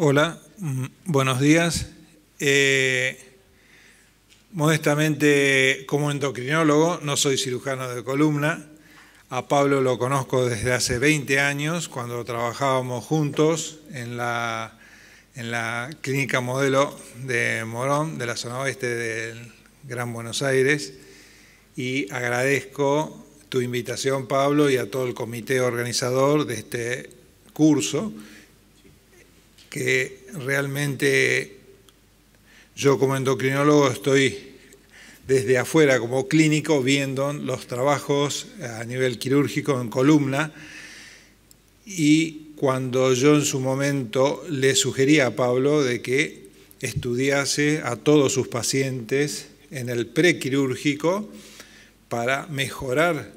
Hola, buenos días. Modestamente, como endocrinólogo, no soy cirujano de columna. A Pablo lo conozco desde hace 20 años, cuando trabajábamos juntos en la clínica modelo de Morón, de la zona oeste del Gran Buenos Aires. Y agradezco tu invitación, Pablo, y a todo el comité organizador de este curso, que realmente yo como endocrinólogo estoy desde afuera como clínico viendo los trabajos a nivel quirúrgico en columna, y cuando yo en su momento le sugería a Pablo de que estudiase a todos sus pacientes en el prequirúrgico para mejorar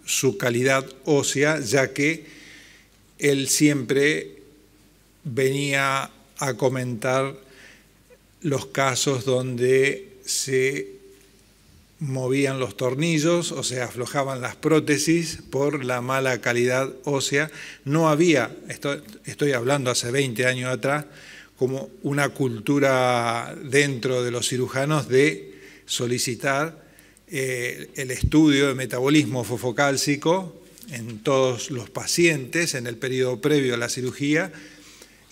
su calidad ósea, ya que él siempre venía a comentar los casos donde se movían los tornillos o se aflojaban las prótesis por la mala calidad ósea. No había, estoy hablando hace 20 años atrás, como una cultura dentro de los cirujanos de solicitar el estudio de metabolismo fosfocálcico en todos los pacientes en el periodo previo a la cirugía.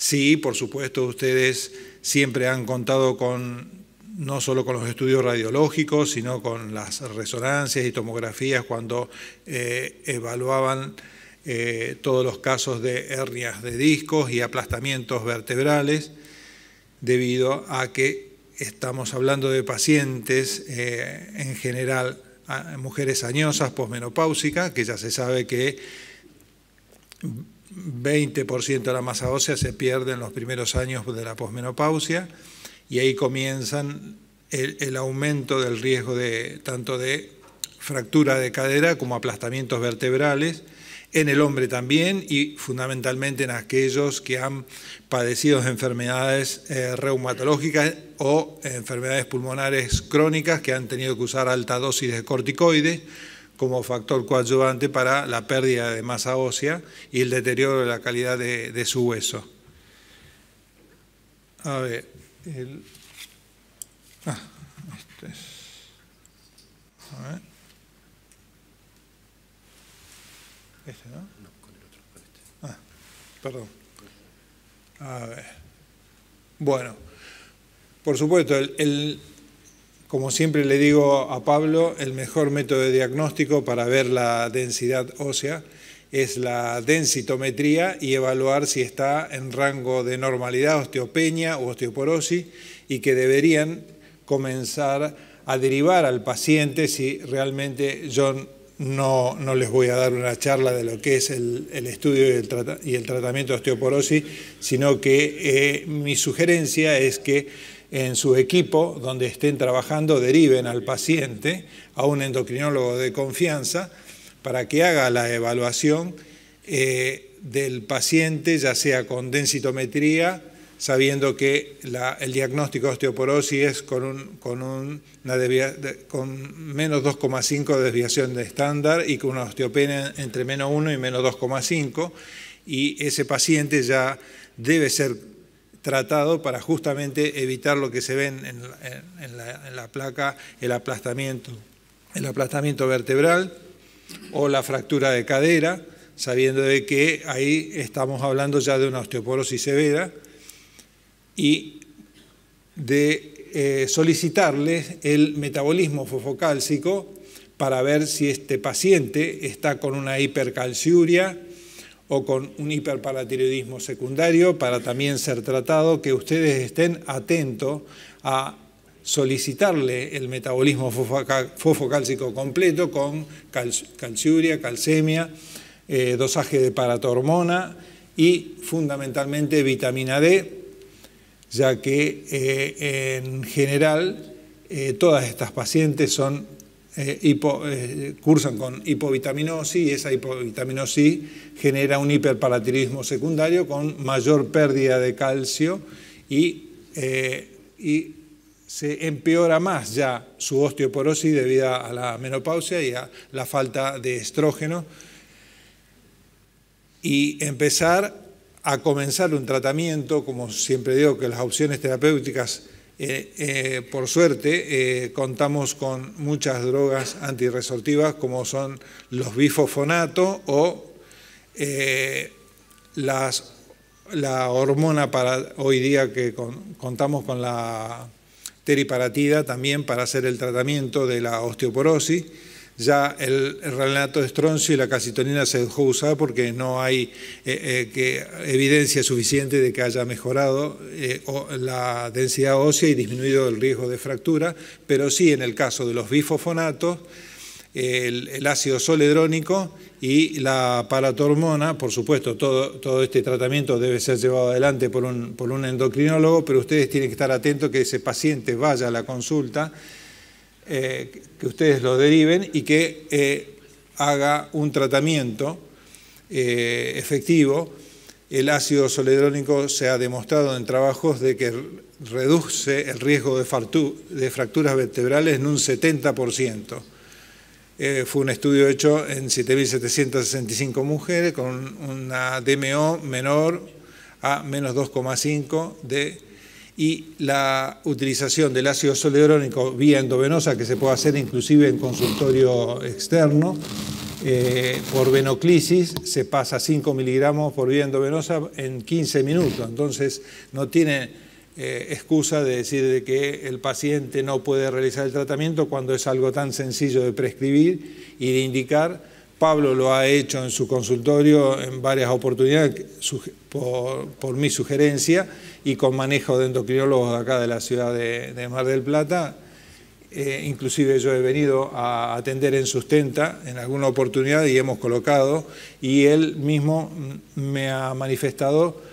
Sí, por supuesto, ustedes siempre han contado no solo con los estudios radiológicos, sino con las resonancias y tomografías cuando evaluaban todos los casos de hernias de discos y aplastamientos vertebrales, debido a que estamos hablando de pacientes en general, mujeres añosas, posmenopáusicas, que ya se sabe que 20% de la masa ósea se pierde en los primeros años de la posmenopausia, y ahí comienzan el aumento del riesgo tanto de fractura de cadera como aplastamientos vertebrales, en el hombre también, y fundamentalmente en aquellos que han padecido enfermedades reumatológicas o enfermedades pulmonares crónicas que han tenido que usar alta dosis de corticoides como factor coadyuvante para la pérdida de masa ósea y el deterioro de la calidad de su hueso. A ver, a ver. Este, ¿no? No, con el otro, con este. Perdón. A ver. Bueno, por supuesto, como siempre le digo a Pablo, el mejor método de diagnóstico para ver la densidad ósea es la densitometría y evaluar si está en rango de normalidad, osteopenia o osteoporosis, y que deberían comenzar a derivar al paciente si realmente yo no les voy a dar una charla de lo que es el estudio y el tratamiento de osteoporosis, sino que mi sugerencia es que en su equipo, donde estén trabajando, deriven al paciente a un endocrinólogo de confianza para que haga la evaluación del paciente, ya sea con densitometría, sabiendo que el diagnóstico de osteoporosis es con menos 2,5 de desviación de estándar y con una osteopenia entre menos 1 y menos 2,5, y ese paciente ya debe ser tratado para justamente evitar lo que se ve en la placa, el aplastamiento vertebral o la fractura de cadera, sabiendo de que ahí estamos hablando ya de una osteoporosis severa, y de solicitarles el metabolismo fosfocálcico para ver si este paciente está con una hipercalciuria o con un hiperparatiroidismo secundario, para también ser tratado, que ustedes estén atentos a solicitarle el metabolismo fosfocálcico completo con calciuria, calcemia, dosaje de paratormona y fundamentalmente vitamina D, ya que en general todas estas pacientes cursan con hipovitaminosis, y esa hipovitaminosis genera un hiperparatiroidismo secundario con mayor pérdida de calcio y se empeora más ya su osteoporosis debido a la menopausia y a la falta de estrógeno, y empezar a comenzar un tratamiento. Como siempre digo, que las opciones terapéuticas, por suerte, contamos con muchas drogas antirresortivas, como son los bifosfonatos o la hormona hoy día que contamos con la teriparatida también para hacer el tratamiento de la osteoporosis. Ya el relanato de estroncio y la calcitonina se dejó usar porque no hay evidencia suficiente de que haya mejorado la densidad ósea y disminuido el riesgo de fractura, pero sí en el caso de los bifosfonatos, el ácido zoledrónico y la paratormona. Por supuesto, todo este tratamiento debe ser llevado adelante por un endocrinólogo, pero ustedes tienen que estar atentos que ese paciente vaya a la consulta, que ustedes lo deriven y que haga un tratamiento efectivo. El ácido zoledrónico se ha demostrado en trabajos de que reduce el riesgo de fracturas vertebrales en un 70%. Fue un estudio hecho en 7.765 mujeres con una DMO menor a menos 2,5 y la utilización del ácido zoledrónico vía endovenosa, que se puede hacer inclusive en consultorio externo, por venoclisis, se pasa a 5 miligramos por vía endovenosa en 15 minutos. Entonces no tiene excusa de decir de que el paciente no puede realizar el tratamiento cuando es algo tan sencillo de prescribir y de indicar. Pablo lo ha hecho en su consultorio en varias oportunidades por mi sugerencia y con manejo de endocrinólogos de acá de la ciudad de Mar del Plata. Inclusive yo he venido a atender en Sustenta en alguna oportunidad y hemos colocado, y él mismo me ha manifestado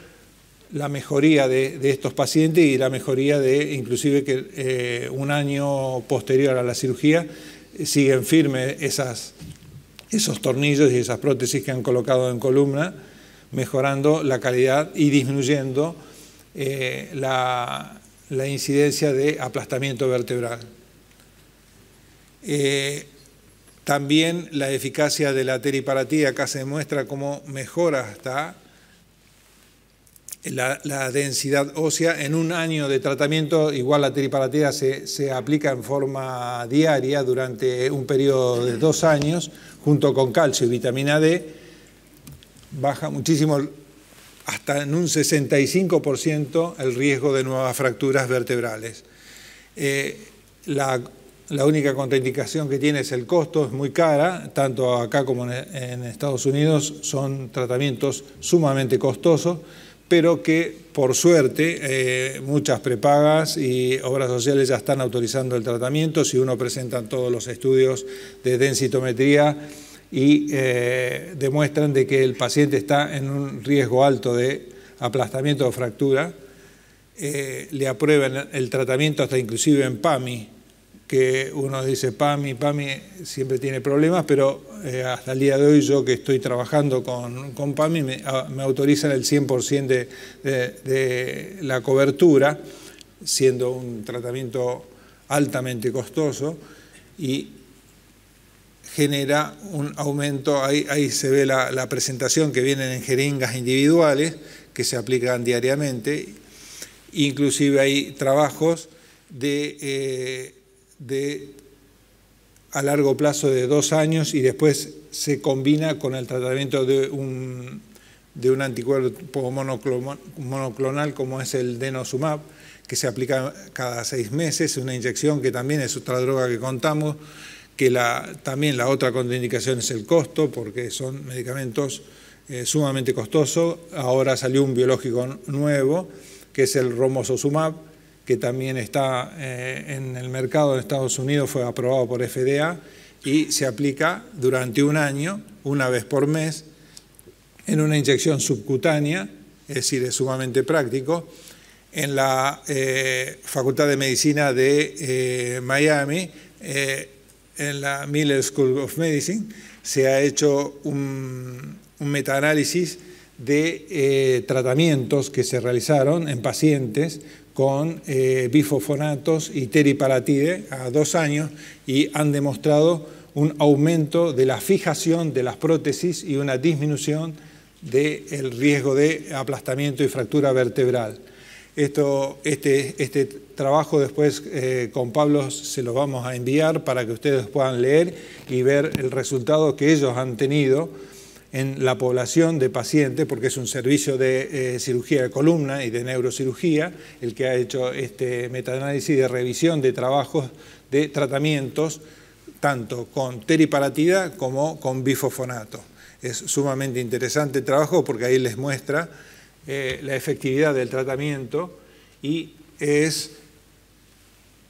la mejoría de estos pacientes y la mejoría de inclusive que un año posterior a la cirugía siguen firmes esos tornillos y esas prótesis que han colocado en columna, mejorando la calidad y disminuyendo la incidencia de aplastamiento vertebral. También la eficacia de la teriparatida acá se demuestra cómo mejora hasta la densidad ósea. En un año de tratamiento, igual la teriparatida se aplica en forma diaria durante un periodo de 2 años, junto con calcio y vitamina D, baja muchísimo, hasta en un 65% el riesgo de nuevas fracturas vertebrales. La única contraindicación que tiene es el costo, es muy cara, tanto acá como en Estados Unidos son tratamientos sumamente costosos, pero que por suerte muchas prepagas y obras sociales ya están autorizando el tratamiento si uno presenta todos los estudios de densitometría y demuestran de que el paciente está en un riesgo alto de aplastamiento o fractura. Le aprueban el tratamiento hasta inclusive en PAMI, que uno dice PAMI siempre tiene problemas, pero hasta el día de hoy yo que estoy trabajando con PAMI me autorizan el 100% de la cobertura, siendo un tratamiento altamente costoso y genera un aumento. Ahí se ve la presentación que vienen en jeringas individuales que se aplican diariamente. Inclusive hay trabajos a largo plazo de 2 años y después se combina con el tratamiento de un anticuerpo monoclonal como es el denosumab, que se aplica cada 6 meses, una inyección que también es otra droga que contamos, que también la otra contraindicación es el costo, porque son medicamentos sumamente costosos. Ahora salió un biológico nuevo, que es el romosozumab, que también está en el mercado de Estados Unidos, fue aprobado por FDA y se aplica durante 1 año, 1 vez por mes, en una inyección subcutánea, es decir, es sumamente práctico. En la Facultad de Medicina de Miami, en la Miller School of Medicine, se ha hecho un metaanálisis de tratamientos que se realizaron en pacientes con bifosfonatos y teriparatide a 2 años y han demostrado un aumento de la fijación de las prótesis y una disminución del riesgo de aplastamiento y fractura vertebral. Este trabajo después con Pablo se lo vamos a enviar para que ustedes puedan leer y ver el resultado que ellos han tenido en la población de pacientes, porque es un servicio de cirugía de columna y de neurocirugía el que ha hecho este metaanálisis de revisión de trabajos de tratamientos tanto con teriparatida como con bifosfonato. Es sumamente interesante el trabajo porque ahí les muestra la efectividad del tratamiento y es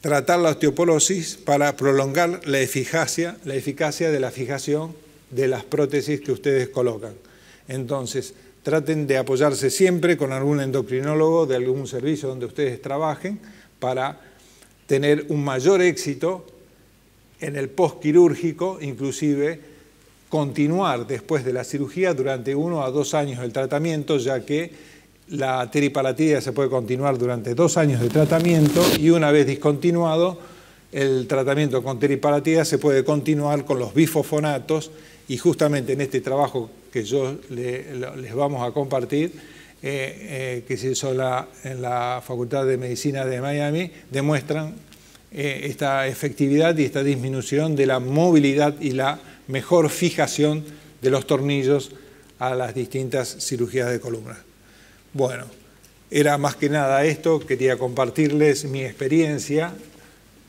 tratar la osteoporosis para prolongar la eficacia de la fijación de las prótesis que ustedes colocan. Entonces, traten de apoyarse siempre con algún endocrinólogo de algún servicio donde ustedes trabajen para tener un mayor éxito en el postquirúrgico, inclusive continuar después de la cirugía durante 1 a 2 años el tratamiento, ya que la teriparatida se puede continuar durante 2 años de tratamiento y una vez discontinuado el tratamiento con teriparatida se puede continuar con los bifosfonatos y justamente en este trabajo que yo les vamos a compartir, que se hizo en la Facultad de Medicina de Miami, demuestran esta efectividad y esta disminución de la movilidad y la mejor fijación de los tornillos a las distintas cirugías de columna. Bueno, era más que nada esto, quería compartirles mi experiencia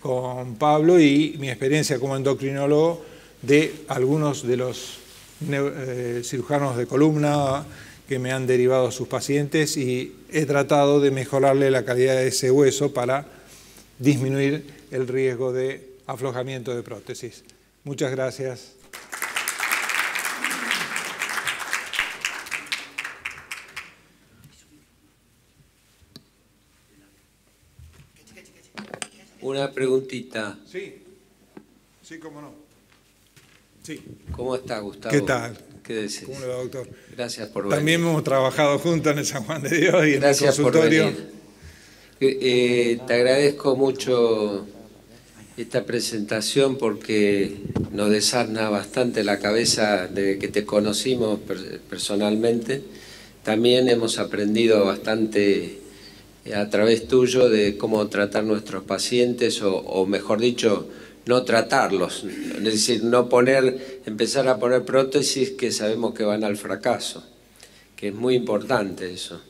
con Pablo y mi experiencia como endocrinólogo de algunos de los cirujanos de columna que me han derivado a sus pacientes y he tratado de mejorarle la calidad de ese hueso para disminuir el riesgo de aflojamiento de prótesis. Muchas gracias. Una preguntita. Sí, cómo no. Sí. ¿Cómo está, Gustavo? ¿Qué tal? ¿Qué decís? ¿Cómo le va, doctor? Gracias por venir. También hemos trabajado juntos en el San Juan de Dios y Gracias en el consultorio. por venir. Te agradezco mucho esta presentación porque nos desasna bastante la cabeza desde que te conocimos personalmente. También hemos aprendido bastante a través tuyo de cómo tratar nuestros pacientes o mejor dicho, no tratarlos, es decir, empezar a poner prótesis que sabemos que van al fracaso, que es muy importante eso.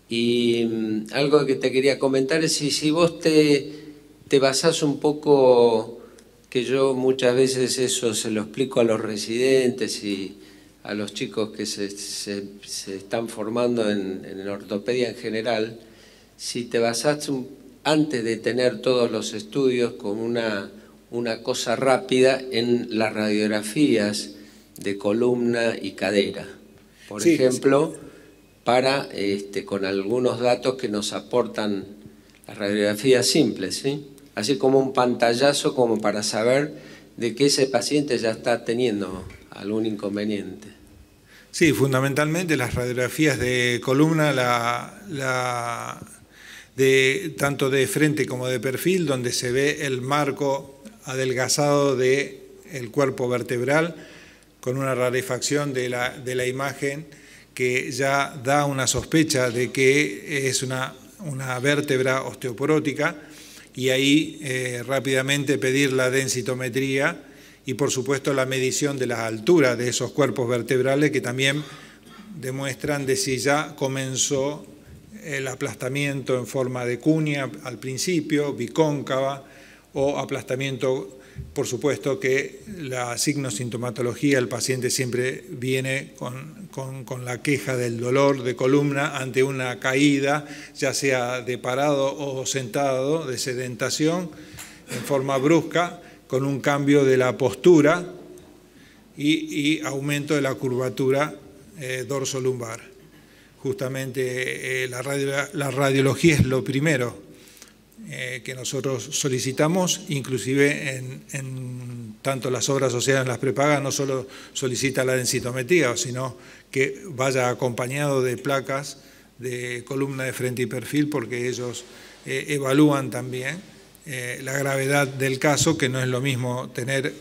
Y algo que te quería comentar es si vos te basás un poco, que yo muchas veces eso se lo explico a los residentes y a los chicos que se están formando en ortopedia en general, si te basás antes de tener todos los estudios con una cosa rápida en las radiografías de columna y cadera. Por ejemplo, para con algunos datos que nos aportan las radiografías simples, ¿sí? Así como un pantallazo como para saber de que ese paciente ya está teniendo algún inconveniente. Sí, fundamentalmente las radiografías de columna, tanto de frente como de perfil, donde se ve el marco adelgazado del cuerpo vertebral con una rarefacción de la imagen que ya da una sospecha de que es una vértebra osteoporótica y ahí rápidamente pedir la densitometría y por supuesto la medición de la altura de esos cuerpos vertebrales que también demuestran de si ya comenzó el aplastamiento en forma de cuña al principio, bicóncava o aplastamiento. Por supuesto que la signosintomatología, el paciente siempre viene con la queja del dolor de columna ante una caída, ya sea de parado o sentado, de sedentación, en forma brusca, con un cambio de la postura y aumento de la curvatura dorsolumbar. Justamente la radiología es lo primero que nosotros solicitamos, inclusive en tanto las obras sociales en las prepagas no solo solicita la densitometría, sino que vaya acompañado de placas de columna de frente y perfil, porque ellos evalúan también la gravedad del caso, que no es lo mismo tener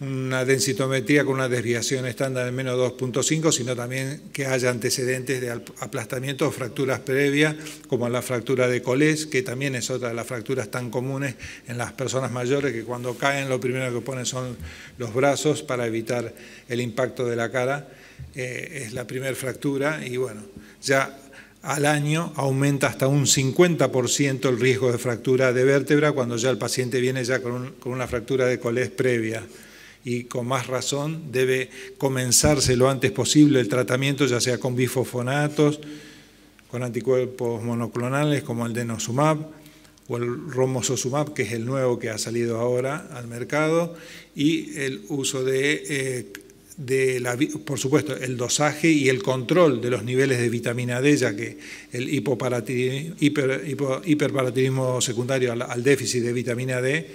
una densitometría con una desviación estándar de menos 2.5, sino también que haya antecedentes de aplastamiento o fracturas previas, como la fractura de Colés, que también es otra de las fracturas tan comunes en las personas mayores, que cuando caen lo primero que ponen son los brazos para evitar el impacto de la cara. Es la primera fractura y bueno, ya al año aumenta hasta un 50% el riesgo de fractura de vértebra cuando ya el paciente viene ya con una fractura de Colés previa. Y con más razón debe comenzarse lo antes posible el tratamiento, ya sea con bifosfonatos, con anticuerpos monoclonales como el denosumab o el romosozumab, que es el nuevo que ha salido ahora al mercado, y el uso por supuesto, el dosaje y el control de los niveles de vitamina D, ya que el hiperparatiroidismo secundario al déficit de vitamina D,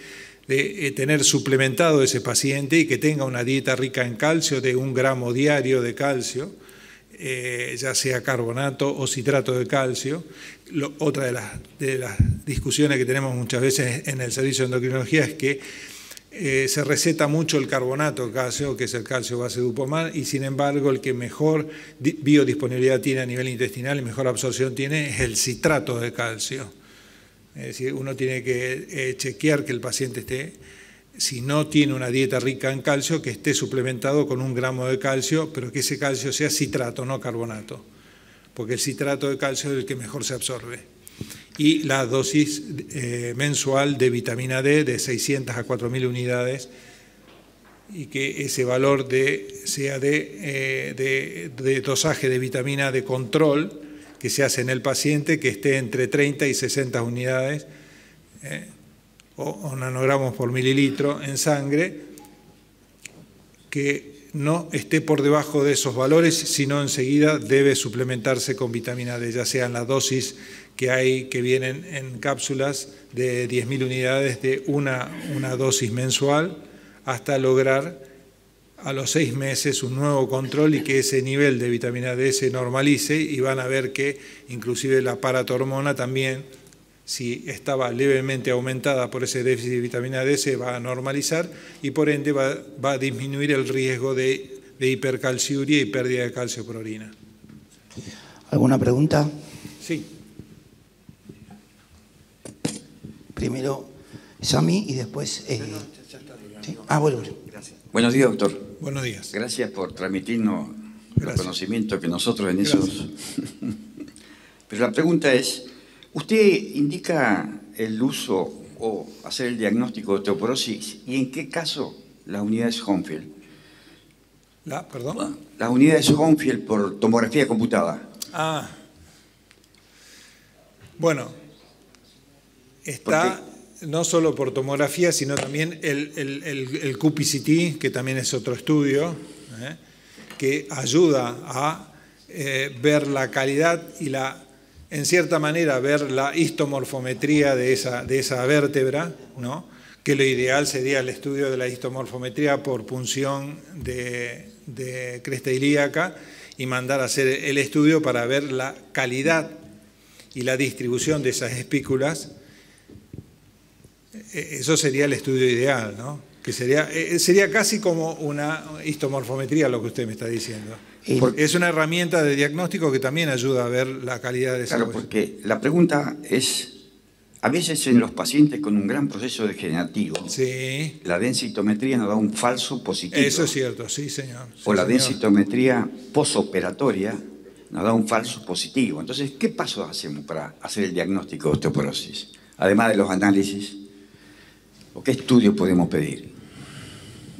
de tener suplementado ese paciente y que tenga una dieta rica en calcio de 1 gramo diario de calcio, ya sea carbonato o citrato de calcio. Otra de las discusiones que tenemos muchas veces en el servicio de endocrinología es que se receta mucho el carbonato de calcio, que es el calcio base Dupomar, y sin embargo el que mejor biodisponibilidad tiene a nivel intestinal y mejor absorción tiene es el citrato de calcio. Es decir, uno tiene que chequear que el paciente esté, si no tiene una dieta rica en calcio, que esté suplementado con 1 gramo de calcio, pero que ese calcio sea citrato, no carbonato, porque el citrato de calcio es el que mejor se absorbe. Y la dosis mensual de vitamina D de 600 a 4.000 unidades, y que ese valor sea de dosaje de vitamina de control que se hace en el paciente, que esté entre 30 y 60 unidades o nanogramos por mililitro en sangre, que no esté por debajo de esos valores, sino enseguida debe suplementarse con vitamina D, ya sea en la dosis que hay, que vienen en cápsulas de 10.000 unidades de una dosis mensual, hasta lograr a los 6 meses un nuevo control y que ese nivel de vitamina D se normalice, y van a ver que inclusive la paratormona también, si estaba levemente aumentada por ese déficit de vitamina D, se va a normalizar y por ende va a disminuir el riesgo de hipercalciuria y pérdida de calcio por orina. ¿Alguna pregunta? Sí. Primero Sami y después... ¿sí? Bueno. Gracias. Buenos días, doctor. Buenos días. Gracias por transmitirnos los conocimientos que nosotros en esos... Pero la pregunta es, ¿usted indica el uso o hacer el diagnóstico de osteoporosis y en qué caso las unidades Hounsfield? ¿Perdón? Las unidades Hounsfield por tomografía computada. Bueno, está... no solo por tomografía, sino también el QPCT, que también es otro estudio, que ayuda a ver la calidad y en cierta manera, ver la histomorfometría de esa vértebra, ¿no? Que lo ideal sería el estudio de la histomorfometría por punción de cresta ilíaca y mandar a hacer el estudio para ver la calidad y la distribución de esas espículas. Eso sería el estudio ideal, ¿no? Que sería casi como una histomorfometría lo que usted me está diciendo. Es una herramienta de diagnóstico que también ayuda a ver la calidad de esa huella. Claro, porque la pregunta es, a veces en los pacientes con un gran proceso degenerativo, sí, la densitometría nos da un falso positivo. Eso es cierto, sí, señor. Sí, o la señor. densitometría posoperatoria nos da un falso positivo. Entonces, ¿qué pasos hacemos para hacer el diagnóstico de osteoporosis? Además de los análisis, ¿o qué estudios podemos pedir?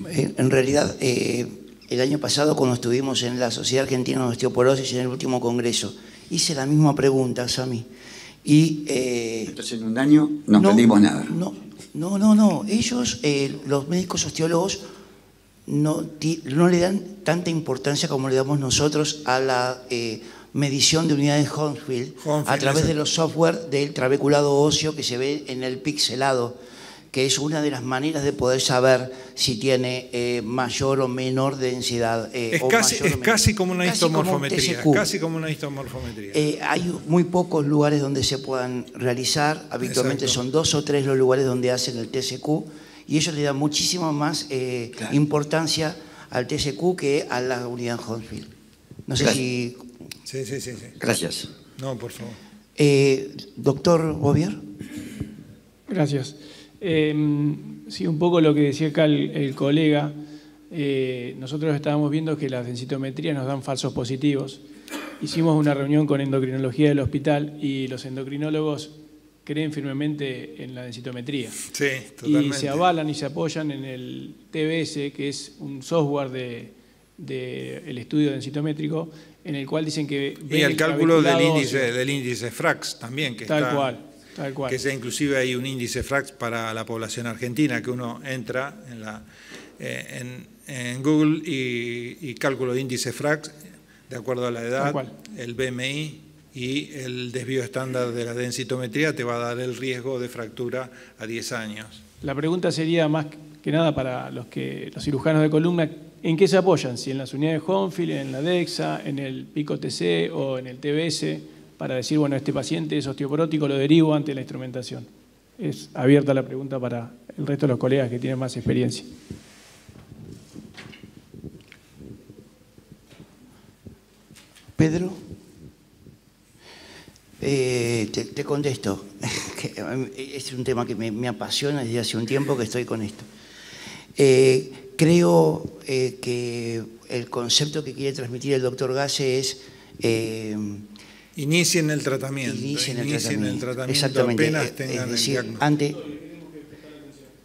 En realidad, el año pasado, cuando estuvimos en la Sociedad Argentina de Osteoporosis en el último congreso, hice la misma pregunta, Sami. Entonces, en un año no aprendimos nada. No. Ellos, los médicos osteólogos, no le dan tanta importancia como le damos nosotros a la medición de unidades Hounsfield a través de los software del trabeculado óseo que se ve en el pixelado, que es una de las maneras de poder saber si tiene mayor o menor densidad. Es casi como una histomorfometría. Casi como una histomorfometría. Hay muy pocos lugares donde se puedan realizar. Habitualmente son 2 o 3 los lugares donde hacen el TSQ y ellos le dan muchísimo más importancia al TSQ que a la unidad Huntsville. No sé si... Sí. Gracias. No, por favor. Doctor Bouvier. Gracias. Sí, un poco lo que decía acá el colega. Nosotros estábamos viendo que las densitometrías nos dan falsos positivos. Hicimos una reunión con endocrinología del hospital y los endocrinólogos creen firmemente en la densitometría. Sí, totalmente. Y se avalan y se apoyan en el TBS, que es un software del estudio densitométrico, en el cual dicen que... Y el cálculo del índice FRAX también, que tal está... cual. Que sea, inclusive hay un índice FRAX para la población argentina, que uno entra en Google y cálculo de índice FRAX, de acuerdo a la edad, el BMI y el desvío estándar de la densitometría te va a dar el riesgo de fractura a 10 años. La pregunta sería más que nada para los cirujanos de columna, ¿en qué se apoyan? Si en las unidades Huntsville, en la DEXA, en el Pico TC o en el TBS, para decir, bueno, este paciente es osteoporótico, lo derivo ante la instrumentación. Es abierta la pregunta para el resto de los colegas que tienen más experiencia. Pedro, te contesto. Es un tema que me apasiona desde hace un tiempo que estoy con esto. Creo que el concepto que quiere transmitir el doctor Gase es... Inicien el tratamiento. Inicien el tratamiento. Exactamente. Apenas tengan el diagnóstico.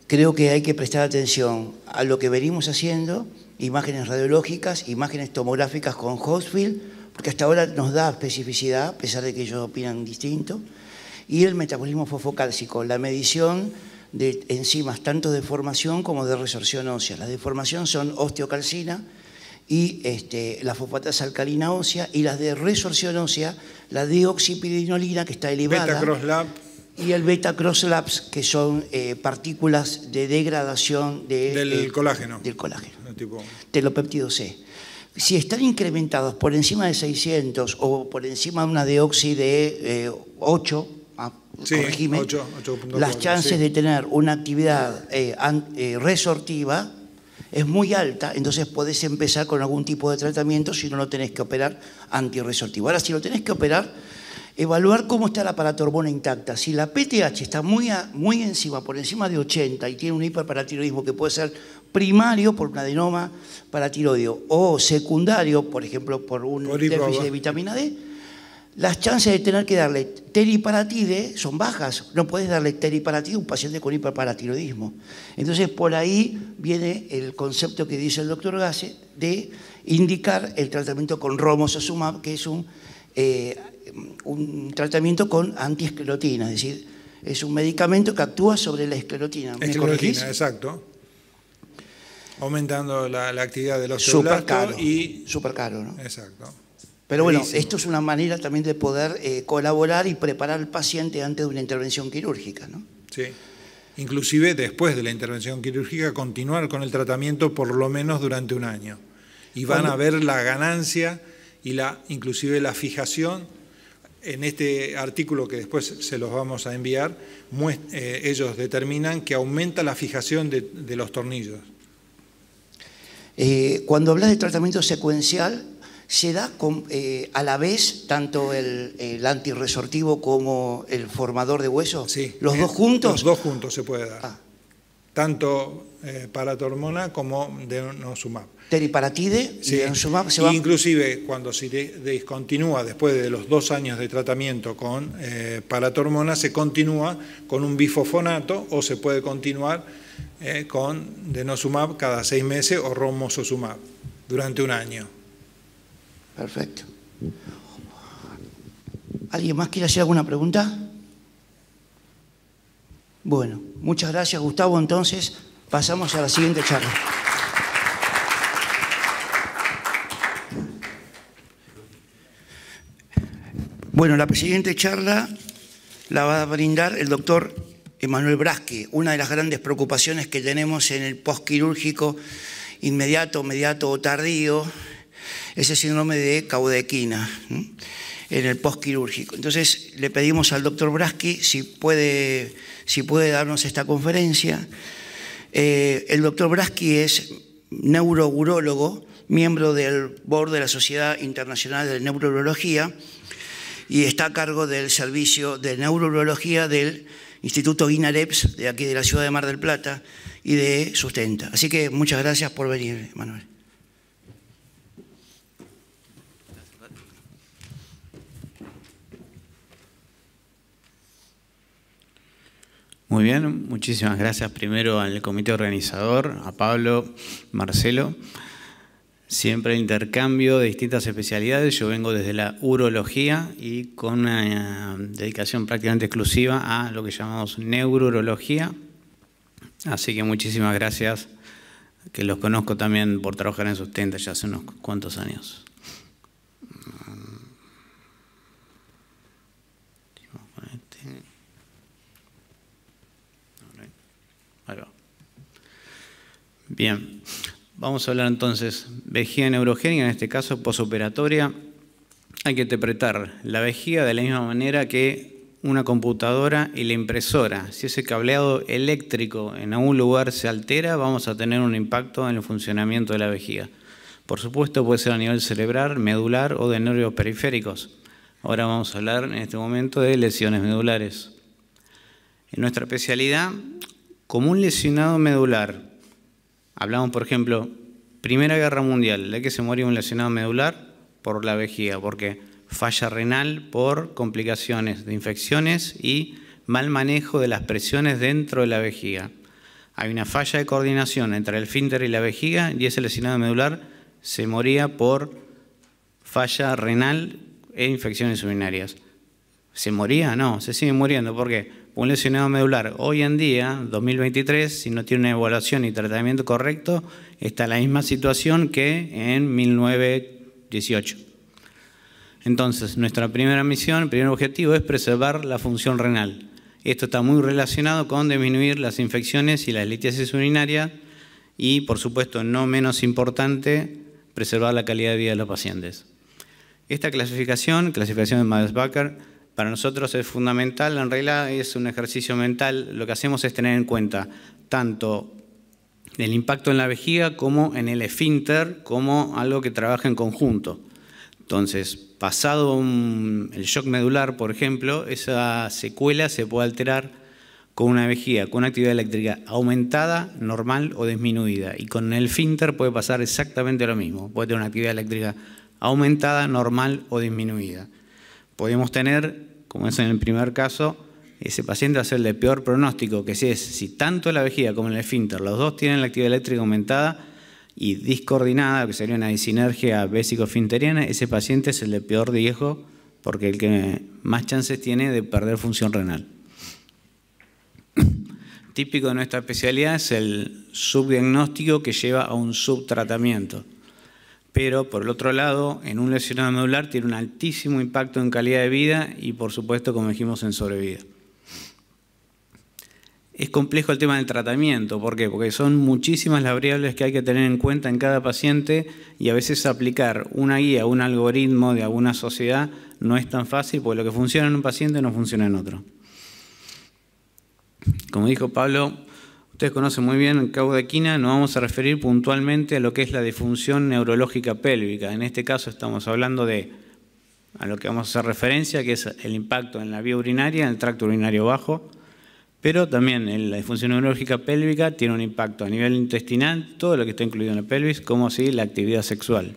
Creo que hay que prestar atención a lo que venimos haciendo, imágenes radiológicas, imágenes tomográficas con Huntsville, porque hasta ahora nos da especificidad, a pesar de que ellos opinan distinto, y el metabolismo fosfocálcico, la medición de enzimas tanto de formación como de resorción ósea. Las de formación son osteocalcina y la fosfatasa alcalina ósea, y las de resorción ósea, la deoxipidinolina, que está elevada, beta-cross-lab, y el beta-cross-labs, que son partículas de degradación del colágeno. Del colágeno. Tipo... Telopéptido C. Si están incrementados por encima de 600 o por encima de una deoxi de 8, corregime, 8.4, las chances de tener una actividad resortiva es muy alta, entonces podés empezar con algún tipo de tratamiento si no lo tenés que operar antirresortivo. Ahora, si lo tenés que operar, evaluar cómo está la paratormona intacta. Si la PTH está muy encima, por encima de 80 y tiene un hiperparatiroidismo que puede ser primario por un adenoma paratiroideo o secundario, por ejemplo, por un déficit de vitamina D, las chances de tener que darle teriparatide son bajas. No puedes darle teriparatide a un paciente con hiperparatiroidismo. Entonces, por ahí viene el concepto que dice el doctor Gase de indicar el tratamiento con romosozumab, que es un tratamiento con antiesclerotina, es decir, es un medicamento que actúa sobre la esclerotina. ¿Me corregís? Exacto. Aumentando la actividad del osteoblasto súper caro, ¿no? Exacto. Pero bueno, esto es una manera también de poder colaborar y preparar al paciente antes de una intervención quirúrgica, ¿no? Sí. Inclusive después de la intervención quirúrgica continuar con el tratamiento por lo menos durante un año. Y van a ver la ganancia y inclusive la fijación. En este artículo que después se los vamos a enviar, ellos determinan que aumenta la fijación de los tornillos. Cuando hablas de tratamiento secuencial, ¿se da a la vez tanto el antirresortivo como el formador de hueso? Sí. ¿Los dos juntos? Los dos juntos se puede dar. Tanto paratormona como denosumab. Teriparatide y denosumab se va. Inclusive cuando se discontinúa después de los 2 años de tratamiento con paratormona, se continúa con un bifosfonato o se puede continuar con denosumab cada 6 meses o romosozumab durante un año. Perfecto. ¿Alguien más quiere hacer alguna pregunta? Bueno, muchas gracias, Gustavo. Entonces, pasamos a la siguiente charla. Bueno, la siguiente charla la va a brindar el doctor Emanuel Braschi. Una de las grandes preocupaciones que tenemos en el postquirúrgico inmediato, mediato o tardío es el síndrome de caudequina en el postquirúrgico. Entonces, le pedimos al doctor Braschi si puede darnos esta conferencia. El doctor Braschi es neurourólogo, miembro del board de la Sociedad Internacional de Neurología y está a cargo del servicio de neurología del Instituto INAREPS de aquí de la ciudad de Mar del Plata y de Sustenta. Así que muchas gracias por venir, Manuel. Muy bien, muchísimas gracias primero al comité organizador, a Pablo, Marcelo. Siempre intercambio de distintas especialidades. Yo vengo desde la urología y con una dedicación prácticamente exclusiva a lo que llamamos neurología. Así que muchísimas gracias, que los conozco también por trabajar en Sustenta ya hace unos cuantos años. Bien, vamos a hablar entonces de vejiga neurogénica, en este caso posoperatoria. Hay que interpretar la vejiga de la misma manera que una computadora y la impresora. Si ese cableado eléctrico en algún lugar se altera, vamos a tener un impacto en el funcionamiento de la vejiga. Por supuesto, puede ser a nivel cerebral, medular o de nervios periféricos. Ahora vamos a hablar en este momento de lesiones medulares. En nuestra especialidad, como un lesionado medular, hablamos, por ejemplo, Primera Guerra Mundial, ¿de qué se moría un lesionado medular? Por la vejiga, porque falla renal por complicaciones de infecciones y mal manejo de las presiones dentro de la vejiga. Hay una falla de coordinación entre el esfínter y la vejiga y ese lesionado medular se moría por falla renal e infecciones urinarias. ¿Se moría? No, se sigue muriendo. ¿Por qué? Un lesionado medular hoy en día, 2023, si no tiene una evaluación y tratamiento correcto, está en la misma situación que en 1918. Entonces, nuestra primera misión, el primer objetivo es preservar la función renal. Esto está muy relacionado con disminuir las infecciones y la litiasis urinaria y, por supuesto, no menos importante, preservar la calidad de vida de los pacientes. Esta clasificación de Madesbacher, para nosotros es fundamental. En realidad es un ejercicio mental. Lo que hacemos es tener en cuenta tanto el impacto en la vejiga como en el esfínter, como algo que trabaja en conjunto. Entonces, pasado el shock medular, por ejemplo, esa secuela se puede alterar con una vejiga, con una actividad eléctrica aumentada, normal o disminuida. Y con el esfínter puede pasar exactamente lo mismo. Puede tener una actividad eléctrica aumentada, normal o disminuida. Podemos tener, como es en el primer caso, ese paciente va a ser el de peor pronóstico, que si tanto la vejiga como el esfínter, los dos tienen la actividad eléctrica aumentada y discoordinada, que sería una disinergia vésico-esfinteriana, ese paciente es el de peor riesgo porque el que más chances tiene de perder función renal. Típico de nuestra especialidad es el subdiagnóstico que lleva a un subtratamiento. Pero, por el otro lado, en un lesionado medular tiene un altísimo impacto en calidad de vida y, por supuesto, como dijimos, en sobrevida. Es complejo el tema del tratamiento. ¿Por qué? Porque son muchísimas las variables que hay que tener en cuenta en cada paciente y a veces aplicar una guía, un algoritmo de alguna sociedad no es tan fácil porque lo que funciona en un paciente no funciona en otro. Como dijo Pablo, ustedes conocen muy bien el caudequina, nos vamos a referir puntualmente a lo que es la disfunción neurológica pélvica. En este caso estamos hablando a lo que vamos a hacer referencia, que es el impacto en la vía urinaria, en el tracto urinario bajo, pero también en la disfunción neurológica pélvica tiene un impacto a nivel intestinal, todo lo que está incluido en la pelvis, como así la actividad sexual.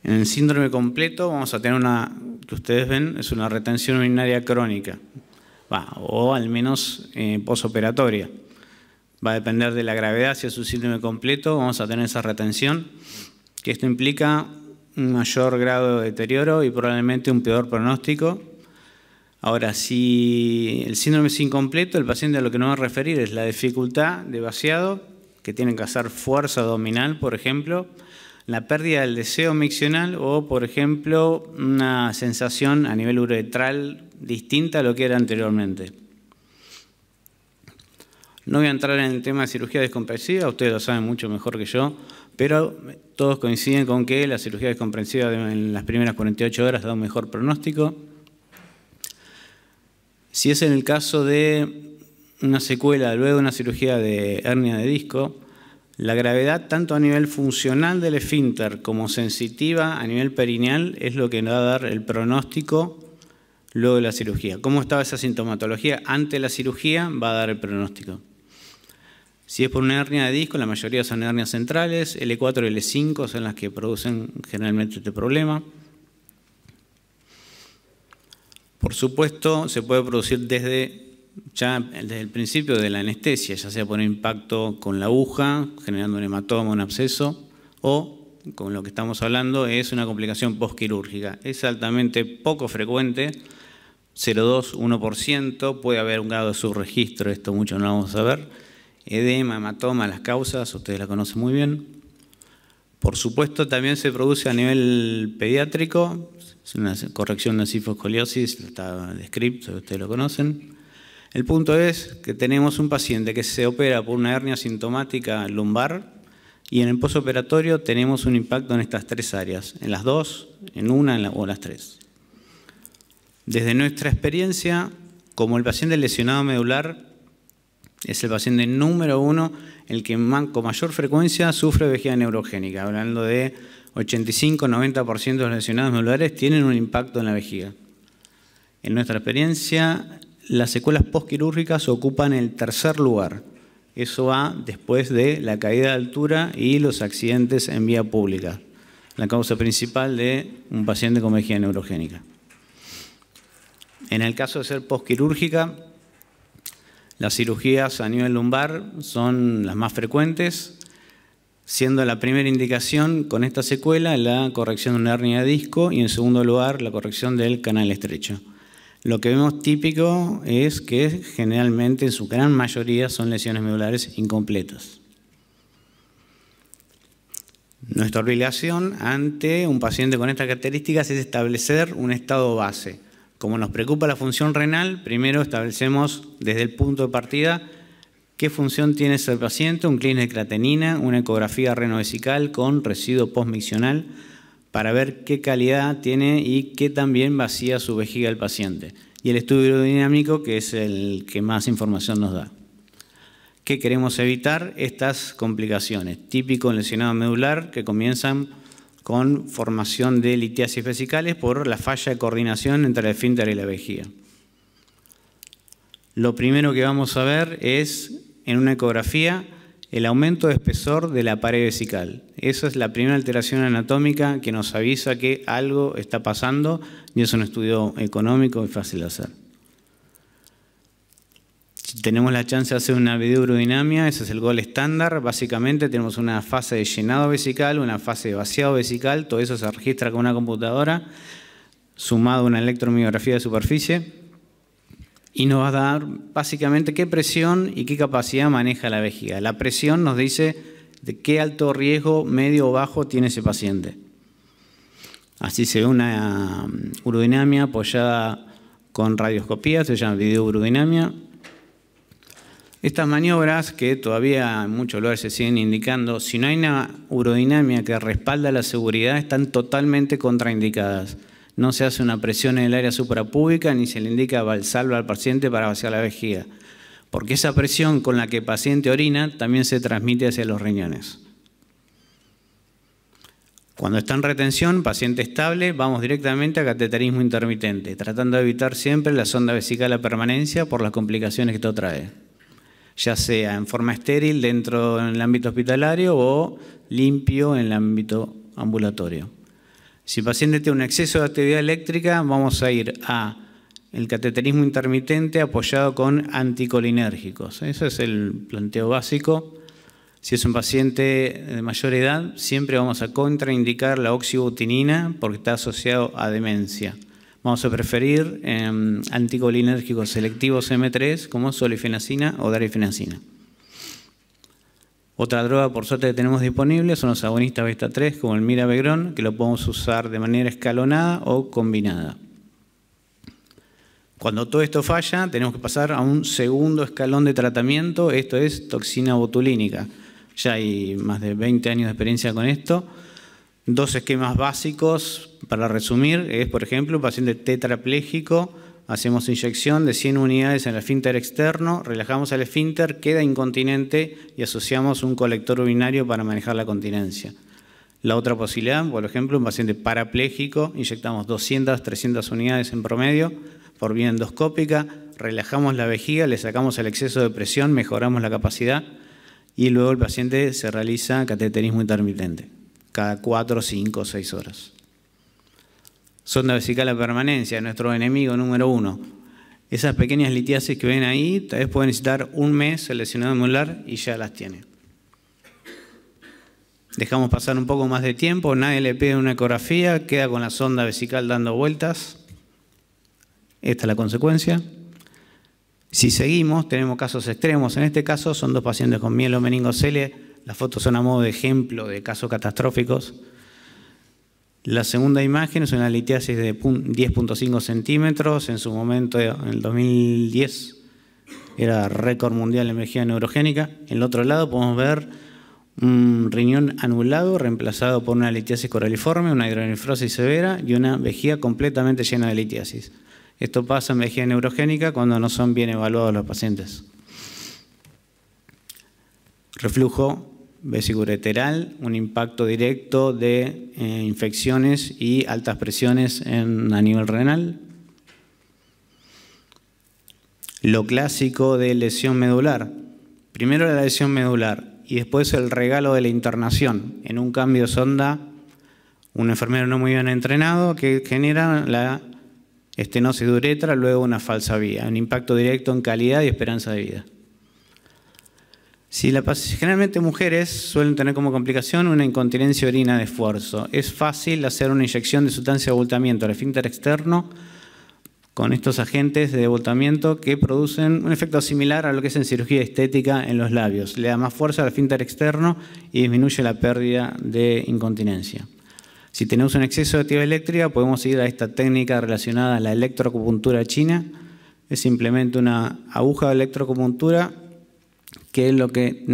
En el síndrome completo vamos a tener que ustedes ven, es una retención urinaria crónica, o al menos posoperatoria. Va a depender de la gravedad, si es un síndrome completo, vamos a tener esa retención, que esto implica un mayor grado de deterioro y probablemente un peor pronóstico. Ahora, si el síndrome es incompleto, el paciente a lo que nos va a referir es la dificultad de vaciado, que tienen que hacer fuerza abdominal, por ejemplo, la pérdida del deseo miccional o, por ejemplo, una sensación a nivel uretral distinta a lo que era anteriormente. No voy a entrar en el tema de cirugía descompresiva, ustedes lo saben mucho mejor que yo, pero todos coinciden con que la cirugía descompresiva en las primeras 48 horas da un mejor pronóstico. Si es en el caso de una secuela luego de una cirugía de hernia de disco, la gravedad tanto a nivel funcional del esfínter como sensitiva a nivel perineal es lo que nos va a dar el pronóstico luego de la cirugía. ¿Cómo estaba esa sintomatología antes de la cirugía? Va a dar el pronóstico. Si es por una hernia de disco, la mayoría son hernias centrales, L4 y L5 son las que producen generalmente este problema. Por supuesto, se puede producir desde el principio de la anestesia, ya sea por impacto con la aguja, generando un hematoma, un absceso, o, con lo que estamos hablando, es una complicación postquirúrgica. Es altamente poco frecuente, 0,2, 1%, puede haber un grado de subregistro, esto mucho no lo vamos a ver. Edema, hematoma, las causas, ustedes la conocen muy bien. Por supuesto, también se produce a nivel pediátrico, es una corrección de cifoscoliosis, está descrito, ustedes lo conocen. El punto es que tenemos un paciente que se opera por una hernia sintomática lumbar y en el postoperatorio tenemos un impacto en estas tres áreas, en las dos, en una o en las tres. Desde nuestra experiencia, como el paciente lesionado medular es el paciente número 1, el que con mayor frecuencia sufre vejiga neurogénica, hablando de 85-90% de los lesionados medulares tienen un impacto en la vejiga. En nuestra experiencia, las secuelas postquirúrgicas ocupan el tercer lugar. Eso va después de la caída de altura y los accidentes en vía pública, la causa principal de un paciente con vejiga neurogénica. En el caso de ser postquirúrgica, las cirugías a nivel lumbar son las más frecuentes, siendo la primera indicación con esta secuela la corrección de una hernia de disco y en segundo lugar la corrección del canal estrecho. Lo que vemos típico es que generalmente en su gran mayoría son lesiones medulares incompletas. Nuestra obligación ante un paciente con estas características es establecer un estado base. Como nos preocupa la función renal, primero establecemos desde el punto de partida qué función tiene ese paciente, un clínico de creatinina, una ecografía renovesical con residuo postmiccional para ver qué calidad tiene y qué también vacía su vejiga el paciente. Y el estudio hidrodinámico, que es el que más información nos da. ¿Qué queremos evitar? Estas complicaciones, típico en lesionado medular, que comienzan con formación de litiasis vesicales por la falla de coordinación entre el esfínter y la vejiga. Lo primero que vamos a ver es, en una ecografía, el aumento de espesor de la pared vesical. Esa es la primera alteración anatómica que nos avisa que algo está pasando y es un estudio económico y fácil de hacer. Si tenemos la chance de hacer una videourodinamia, ese es el gol estándar. Básicamente tenemos una fase de llenado vesical, una fase de vaciado vesical, todo eso se registra con una computadora, sumado a una electromiografía de superficie, y nos va a dar básicamente qué presión y qué capacidad maneja la vejiga. La presión nos dice de qué alto riesgo, medio o bajo tiene ese paciente. Así se ve una urodinamia apoyada con radioscopía, se llama videourodinamia. Estas maniobras, que todavía en muchos lugares se siguen indicando, si no hay una urodinamia que respalda la seguridad, están totalmente contraindicadas. No se hace una presión en el área suprapúbica ni se le indica valsalva al paciente para vaciar la vejiga, porque esa presión con la que el paciente orina también se transmite hacia los riñones. Cuando está en retención, paciente estable, vamos directamente a cateterismo intermitente, tratando de evitar siempre la sonda vesical a permanencia por las complicaciones que esto trae, ya sea en forma estéril dentro del ámbito hospitalario o limpio en el ámbito ambulatorio. Si el paciente tiene un exceso de actividad eléctrica, vamos a ir a el cateterismo intermitente apoyado con anticolinérgicos. Ese es el planteo básico. Si es un paciente de mayor edad, siempre vamos a contraindicar la oxibutinina porque está asociado a demencia. Vamos a preferir anticolinérgicos selectivos M3 como solifenacina o darifenacina. Otra droga, por suerte, que tenemos disponible son los agonistas beta 3, como el mirabegrón, que lo podemos usar de manera escalonada o combinada. Cuando todo esto falla, tenemos que pasar a un segundo escalón de tratamiento, esto es toxina botulínica. Ya hay más de 20 años de experiencia con esto. Dos esquemas básicos, para resumir, es, por ejemplo, un paciente tetrapléjico hacemos inyección de 100 unidades en el esfínter externo, relajamos el esfínter, queda incontinente y asociamos un colector urinario para manejar la continencia. La otra posibilidad, por ejemplo, un paciente parapléjico, inyectamos 200, 300 unidades en promedio por vía endoscópica, relajamos la vejiga, le sacamos el exceso de presión, mejoramos la capacidad y luego el paciente se realiza cateterismo intermitente, cada 4, 5, 6 horas. Sonda vesical a permanencia, nuestro enemigo número 1. Esas pequeñas litiasis que ven ahí, tal vez pueden necesitar un mes el lesionado medular y ya las tiene. Dejamos pasar un poco más de tiempo, nadie le pide una ecografía, queda con la sonda vesical dando vueltas. Esta es la consecuencia. Si seguimos, tenemos casos extremos. En este caso son 2 pacientes con mielomeningocelia. Las fotos son a modo de ejemplo de casos catastróficos. La segunda imagen es una litiasis de 10.5 centímetros. En su momento, en el 2010, era récord mundial en vejiga neurogénica. En el otro lado podemos ver un riñón anulado, reemplazado por una litiasis coraliforme, una hidronefrosis severa y una vejiga completamente llena de litiasis. Esto pasa en vejiga neurogénica cuando no son bien evaluados los pacientes. Reflujo vesicoureteral, un impacto directo de infecciones y altas presiones a nivel renal. Lo clásico de lesión medular. Primero la lesión medular y después el regalo de la internación en un cambio de sonda, un enfermero no muy bien entrenado que genera la estenosis de uretra, luego una falsa vía, un impacto directo en calidad y esperanza de vida. Generalmente mujeres suelen tener como complicación una incontinencia de orina de esfuerzo. Es fácil hacer una inyección de sustancia de abultamiento al esfínter externo con estos agentes de abultamiento que producen un efecto similar a lo que es en cirugía estética en los labios. Le da más fuerza al esfínter externo y disminuye la pérdida de incontinencia. Si tenemos un exceso de actividad eléctrica, podemos ir a esta técnica relacionada a la electroacupuntura china. Es simplemente una aguja de electroacupuntura que lo que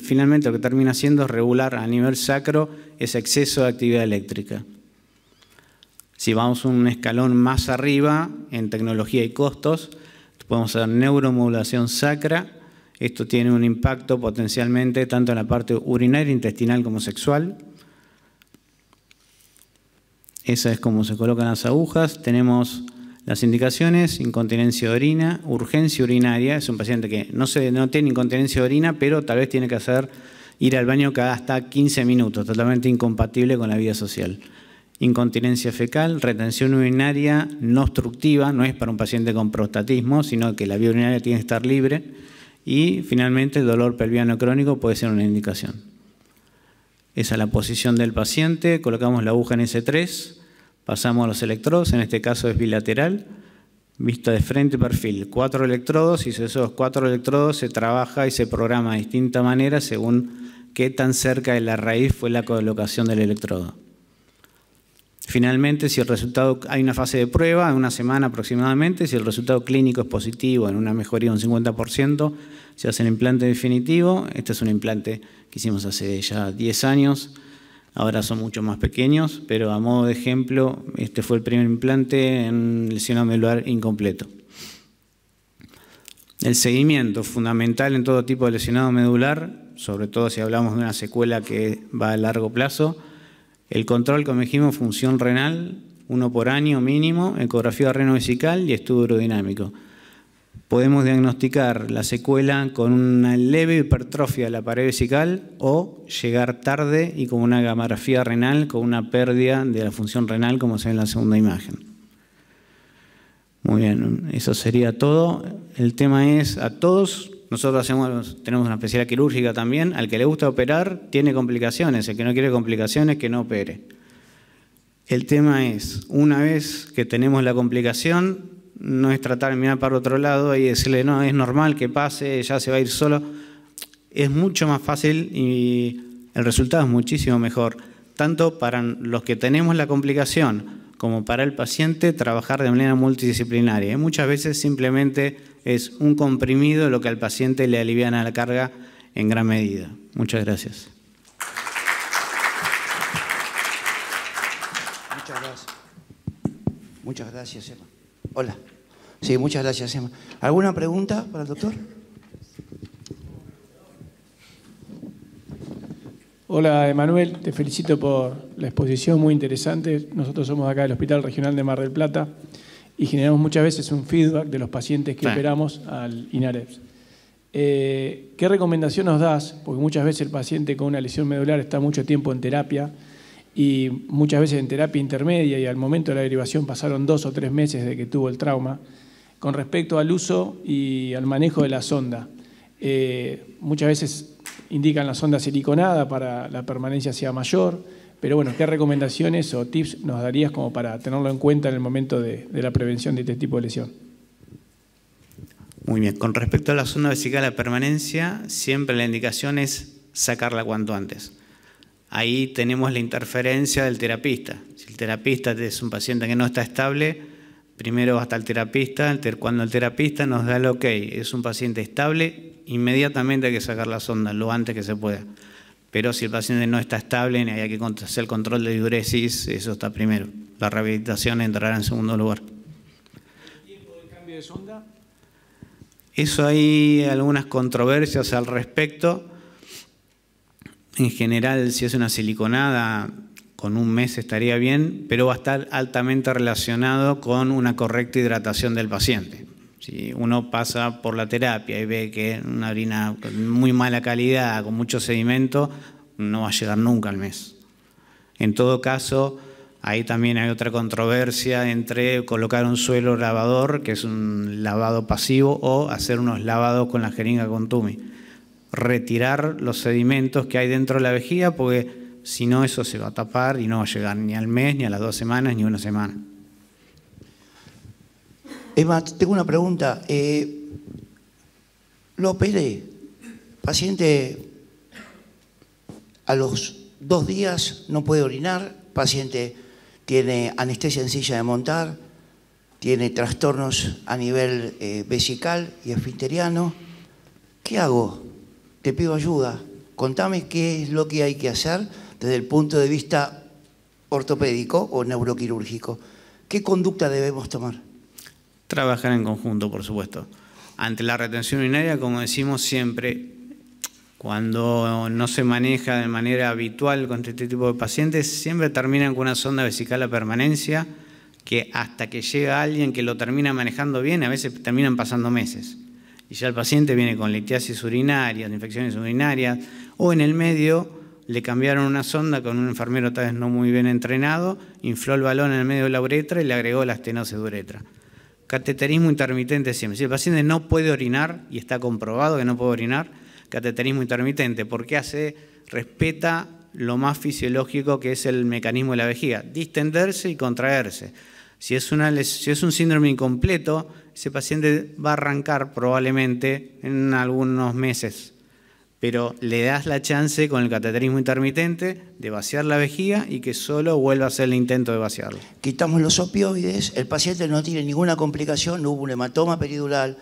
finalmente lo que termina haciendo es regular a nivel sacro ese exceso de actividad eléctrica. Si vamos un escalón más arriba en tecnología y costos, podemos hacer neuromodulación sacra. Esto tiene un impacto potencialmente tanto en la parte urinaria, intestinal como sexual. Esa es como se colocan las agujas. Tenemos las indicaciones: incontinencia de orina, urgencia urinaria. Es un paciente que no tiene incontinencia de orina, pero tal vez tiene que ir al baño cada hasta 15 minutos, totalmente incompatible con la vida social. Incontinencia fecal, retención urinaria no obstructiva, no es para un paciente con prostatismo, sino que la vía urinaria tiene que estar libre. Y finalmente el dolor pelviano crónico puede ser una indicación. Esa es la posición del paciente, colocamos la aguja en S3, pasamos los electrodos, en este caso es bilateral, vista de frente perfil, 4 electrodos y esos 4 electrodos se trabaja y se programa de distinta manera según qué tan cerca de la raíz fue la colocación del electrodo. Finalmente, si el resultado, hay una fase de prueba, en una semana aproximadamente, si el resultado clínico es positivo, en una mejoría de un 50%, se hace el implante definitivo. Este es un implante que hicimos hace ya 10 años, ahora son mucho más pequeños, pero a modo de ejemplo, este fue el primer implante en lesionado medular incompleto. El seguimiento, fundamental en todo tipo de lesionado medular, sobre todo si hablamos de una secuela que va a largo plazo. El control, como dijimos, función renal, 1 por año mínimo, ecografía renovesical y estudio urodinámico. Podemos diagnosticar la secuela con una leve hipertrofia de la pared vesical o llegar tarde y con una gamografía renal con una pérdida de la función renal, como se ve en la segunda imagen. Muy bien, eso sería todo. El tema es, a todos, nosotros tenemos una especialidad quirúrgica también, al que le gusta operar tiene complicaciones, el que no quiere complicaciones que no opere. El tema es, una vez que tenemos la complicación, no es tratar de mirar para otro lado y decirle, no, es normal que pase, ya se va a ir solo. Es mucho más fácil y el resultado es muchísimo mejor, tanto para los que tenemos la complicación como para el paciente, trabajar de manera multidisciplinaria. Muchas veces simplemente es un comprimido lo que al paciente le aliviana la carga en gran medida. Muchas gracias. Muchas gracias, Emma. Hola. Sí, muchas gracias, Emma. ¿Alguna pregunta para el doctor? Hola, Emanuel. Te felicito por la exposición, muy interesante. Nosotros somos acá del Hospital Regional de Mar del Plata y generamos muchas veces un feedback de los pacientes que operamos al INAREPS. ¿Qué recomendación nos das? Porque muchas veces el paciente con una lesión medular está mucho tiempo en terapia y muchas veces en terapia intermedia y al momento de la derivación pasaron 2 o 3 meses de que tuvo el trauma. Con respecto al uso y al manejo de la sonda, muchas veces indican la sonda siliconada para la permanencia sea mayor, pero bueno, ¿qué recomendaciones o tips nos darías como para tenerlo en cuenta en el momento de la prevención de este tipo de lesión? Muy bien, con respecto a la sonda vesical a permanencia, siempre la indicación es sacarla cuanto antes. Ahí tenemos la interferencia del terapista. Si el terapista es un paciente que no está estable, primero va hasta el terapista. Cuando el terapista nos da el ok, es un paciente estable, inmediatamente hay que sacar la sonda lo antes que se pueda. Pero si el paciente no está estable, hay que hacer el control de diuresis, eso está primero. La rehabilitación entrará en segundo lugar. ¿El tiempo de cambio de sonda? Eso hay algunas controversias al respecto. En general, si es una siliconada, con 1 mes estaría bien, pero va a estar altamente relacionado con una correcta hidratación del paciente. Si uno pasa por la terapia y ve que una orina con muy mala calidad, con mucho sedimento, no va a llegar nunca al mes. En todo caso, ahí también hay otra controversia entre colocar un suelo lavador, que es un lavado pasivo, o hacer unos lavados con la jeringa con Tumi. Retirar los sedimentos que hay dentro de la vejiga, porque si no eso se va a tapar y no va a llegar ni al mes, ni a las 2 semanas, ni 1 semana. Emma, tengo una pregunta. Lo operé. Paciente a los 2 días no puede orinar. Paciente tiene anestesia en silla de montar. Tiene trastornos a nivel vesical y esfinteriano. ¿Qué hago? Te pido ayuda. Contame qué es lo que hay que hacer desde el punto de vista ortopédico o neuroquirúrgico. ¿Qué conducta debemos tomar? Trabajar en conjunto, por supuesto. Ante la retención urinaria, como decimos siempre, cuando no se maneja de manera habitual con este tipo de pacientes, siempre terminan con una sonda vesical a permanencia que hasta que llega alguien que lo termina manejando bien, a veces terminan pasando meses. Y ya el paciente viene con litiasis urinarias, infecciones urinarias, o en el medio le cambiaron una sonda con un enfermero tal vez no muy bien entrenado, infló el balón en el medio de la uretra y le agregó la estenosis de uretra. Cateterismo intermitente siempre. Si el paciente no puede orinar, y está comprobado que no puede orinar, cateterismo intermitente, porque respeta lo más fisiológico que es el mecanismo de la vejiga, distenderse y contraerse. Si es un síndrome incompleto, ese paciente va a arrancar probablemente en algunos meses, pero le das la chance con el cateterismo intermitente de vaciar la vejiga y que solo vuelva a hacer el intento de vaciarlo. Quitamos los opioides, el paciente no tiene ninguna complicación, no hubo un hematoma peridural,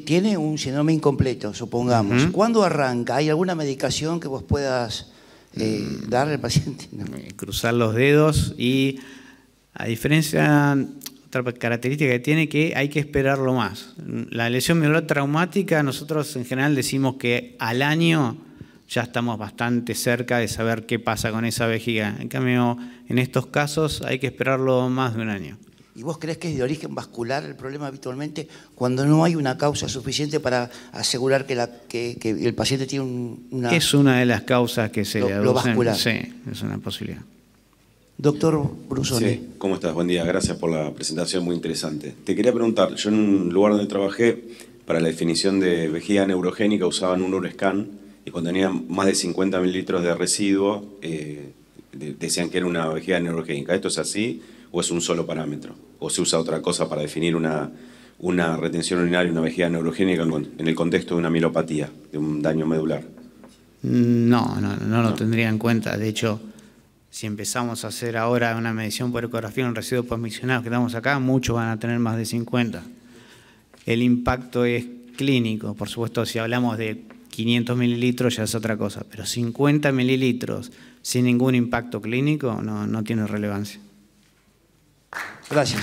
tiene un síndrome incompleto, supongamos. ¿Cuándo arranca? ¿Hay alguna medicación que vos puedas darle al paciente? No. Cruzar los dedos y, a diferencia, otra característica que tiene, que hay que esperarlo más. La lesión medular traumática, nosotros en general decimos que al año ya estamos bastante cerca de saber qué pasa con esa vejiga. En cambio, en estos casos hay que esperarlo más de 1 año. ¿Y vos crees que es de origen vascular el problema habitualmente cuando no hay una causa suficiente para asegurar que el paciente tiene una... Es una de las causas que se le aducen. Lo vascular. Sí, es una posibilidad. Doctor Brusoni. Sí, ¿cómo estás? Buen día, gracias por la presentación, muy interesante. Te quería preguntar, yo en un lugar donde trabajé, para la definición de vejiga neurogénica usaban un Urescan y cuando tenían más de 50 mililitros de residuo decían que era una vejiga neurogénica. ¿Esto es así o es un solo parámetro? ¿O se usa otra cosa para definir una retención urinaria, una vejiga neurogénica en el contexto de una mielopatía, de un daño medular? No lo tendría en cuenta. De hecho, si empezamos a hacer ahora una medición por ecografía en residuos posmiccionados que estamos acá, muchos van a tener más de 50. El impacto es clínico. Por supuesto, si hablamos de 500 mililitros ya es otra cosa, pero 50 mililitros sin ningún impacto clínico no tiene relevancia. Gracias.